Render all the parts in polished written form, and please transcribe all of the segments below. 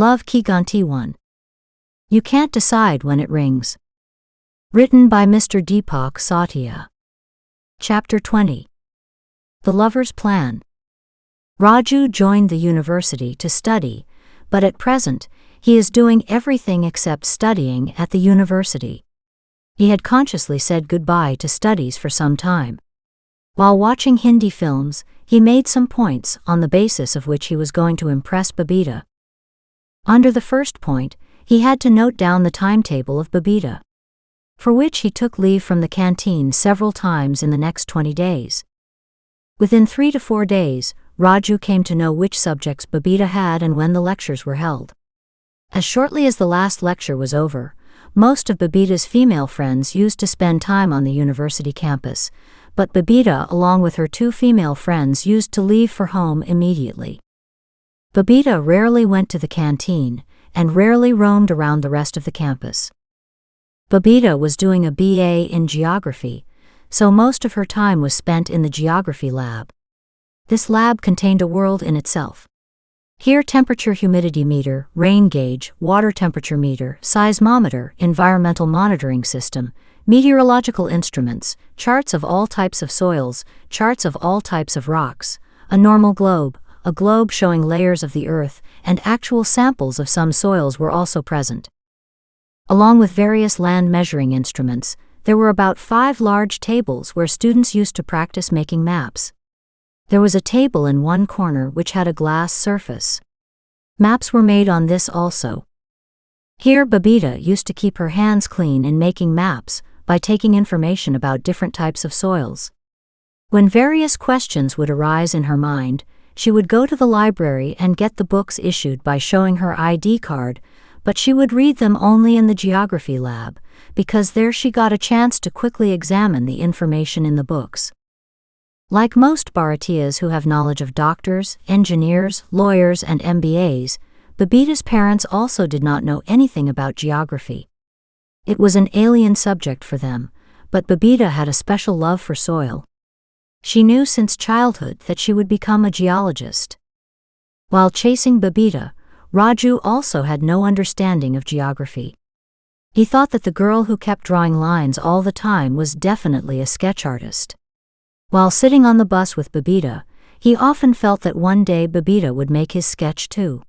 Love Ki Ghanti 1. You Can't Decide When It Rings. Written by Mr. Deepak Satya. Chapter 20. The Lover's Plan. Raju joined the university to study, but at present, he is doing everything except studying at the university. He had consciously said goodbye to studies for some time. While watching Hindi films, he made some points on the basis of which he was going to impress Babita. Under the first point, he had to note down the timetable of Babita, for which he took leave from the canteen several times in the next 20 days. Within 3 to 4 days, Raju came to know which subjects Babita had and when the lectures were held. As shortly as the last lecture was over, most of Babita's female friends used to spend time on the university campus, but Babita, along with her 2 female friends, used to leave for home immediately. Babita rarely went to the canteen and rarely roamed around the rest of the campus. Babita was doing a BA in geography, so most of her time was spent in the geography lab. This lab contained a world in itself. Here, temperature humidity meter, rain gauge, water temperature meter, seismometer, environmental monitoring system, meteorological instruments, charts of all types of soils, charts of all types of rocks, a normal globe, a globe showing layers of the earth, and actual samples of some soils were also present. Along with various land measuring instruments, there were about 5 large tables where students used to practice making maps. There was a table in one corner which had a glass surface. Maps were made on this also. Here Babita used to keep her hands clean in making maps by taking information about different types of soils. When various questions would arise in her mind, she would go to the library and get the books issued by showing her ID card, but she would read them only in the geography lab, because there she got a chance to quickly examine the information in the books. Like most Bharatiyas who have knowledge of doctors, engineers, lawyers, and MBAs, Babita's parents also did not know anything about geography. It was an alien subject for them, but Babita had a special love for soil. She knew since childhood that she would become a geologist. While chasing Babita, Raju also had no understanding of geography. He thought that the girl who kept drawing lines all the time was definitely a sketch artist. While sitting on the bus with Babita, he often felt that one day Babita would make his sketch too.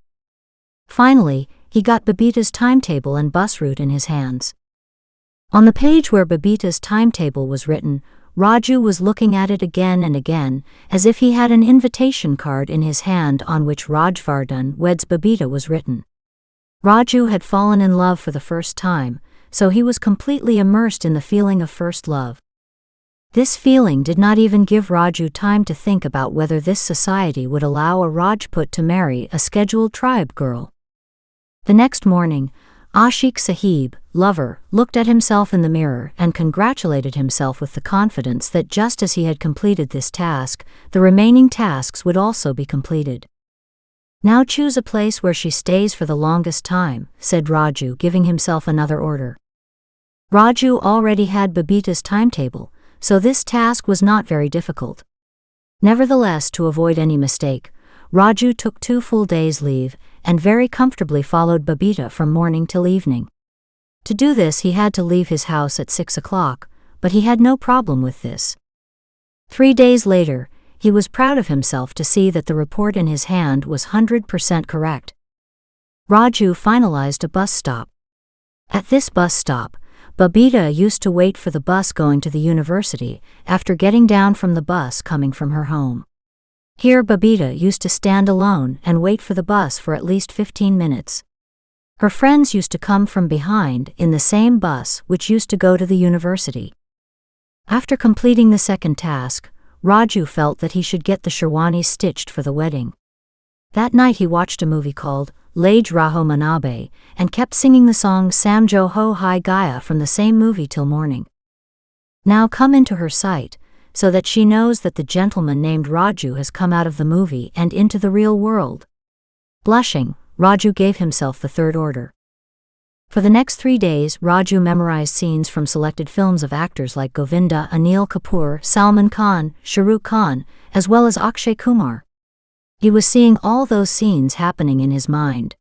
Finally, he got Babita's timetable and bus route in his hands. On the page where Babita's timetable was written, Raju was looking at it again and again, as if he had an invitation card in his hand on which Rajvardhan weds Babita was written. Raju had fallen in love for the first time, so he was completely immersed in the feeling of first love. This feeling did not even give Raju time to think about whether this society would allow a Rajput to marry a scheduled tribe girl. The next morning, Ashiq Sahib, lover, looked at himself in the mirror and congratulated himself with the confidence that just as he had completed this task, the remaining tasks would also be completed. Now choose a place where she stays for the longest time, said Raju, giving himself another order. Raju already had Babita's timetable, so this task was not very difficult. Nevertheless, to avoid any mistake, Raju took 2 full days' leave and very comfortably followed Babita from morning till evening. To do this he had to leave his house at 6 o'clock, but he had no problem with this. 3 days later, he was proud of himself to see that the report in his hand was 100% correct. Raju finalized a bus stop. At this bus stop, Babita used to wait for the bus going to the university after getting down from the bus coming from her home. Here Babita used to stand alone and wait for the bus for at least 15 minutes. Her friends used to come from behind in the same bus which used to go to the university. After completing the second task, Raju felt that he should get the sherwani stitched for the wedding. That night he watched a movie called Laj Raho Manabe and kept singing the song Samjo Ho Hai Gaya from the same movie till morning. Now come into her sight, so that she knows that the gentleman named Raju has come out of the movie and into the real world. Blushing, Raju gave himself the third order. For the next 3 days, Raju memorized scenes from selected films of actors like Govinda, Anil Kapoor, Salman Khan, Shah Rukh Khan, as well as Akshay Kumar. He was seeing all those scenes happening in his mind.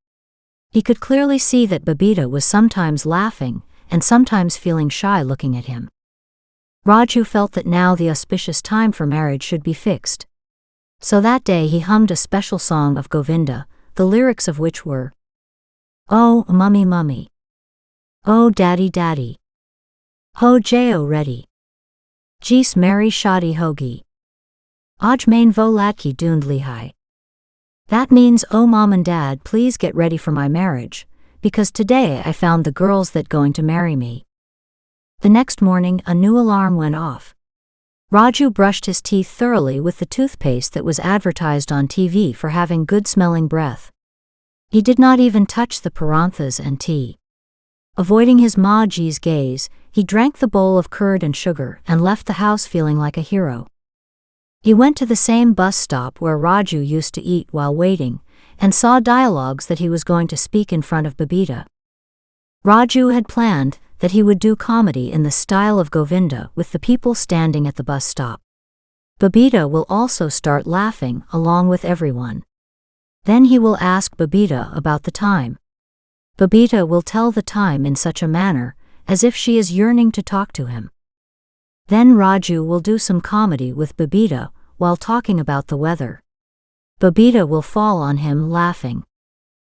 He could clearly see that Babita was sometimes laughing and sometimes feeling shy looking at him. Raju felt that now the auspicious time for marriage should be fixed. So that day he hummed a special song of Govinda, the lyrics of which were, "Oh, mummy mummy. Oh, daddy daddy. Ho jayo ready. Jees meri shadi hogi. Aaj main vo ladki dhoond lihai." That means, "Oh mom and dad, please get ready for my marriage, because today I found the girls that going to marry me." The next morning a new alarm went off. Raju brushed his teeth thoroughly with the toothpaste that was advertised on TV for having good-smelling breath. He did not even touch the paranthas and tea. Avoiding his Ma Ji's gaze, he drank the bowl of curd and sugar and left the house feeling like a hero. He went to the same bus stop where Raju used to eat while waiting, and saw dialogues that he was going to speak in front of Babita. Raju had planned that he would do comedy in the style of Govinda with the people standing at the bus stop. Babita will also start laughing along with everyone. Then he will ask Babita about the time. Babita will tell the time in such a manner as if she is yearning to talk to him. Then Raju will do some comedy with Babita while talking about the weather. Babita will fall on him laughing.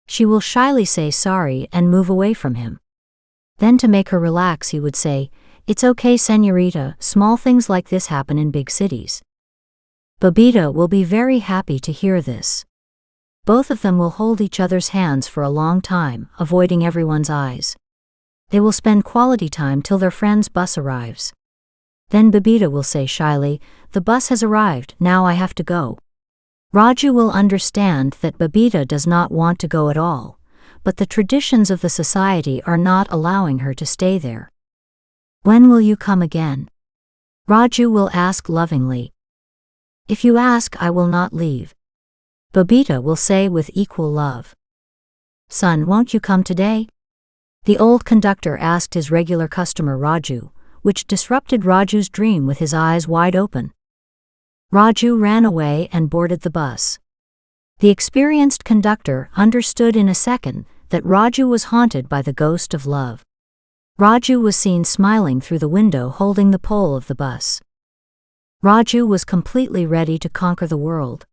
She will shyly say sorry and move away from him. Then to make her relax he would say, "It's okay, señorita, small things like this happen in big cities." Babita will be very happy to hear this. Both of them will hold each other's hands for a long time, avoiding everyone's eyes. They will spend quality time till their friend's bus arrives. Then Babita will say shyly, "The bus has arrived, now I have to go." Raju will understand that Babita does not want to go at all, but the traditions of the society are not allowing her to stay there. "When will you come again?" Raju will ask lovingly. "If you ask, I will not leave." Babita will say with equal love. "Son, won't you come today?" The old conductor asked his regular customer Raju, which disrupted Raju's dream with his eyes wide open. Raju ran away and boarded the bus. The experienced conductor understood in a second that Raju was haunted by the ghost of love. Raju was seen smiling through the window holding the pole of the bus. Raju was completely ready to conquer the world.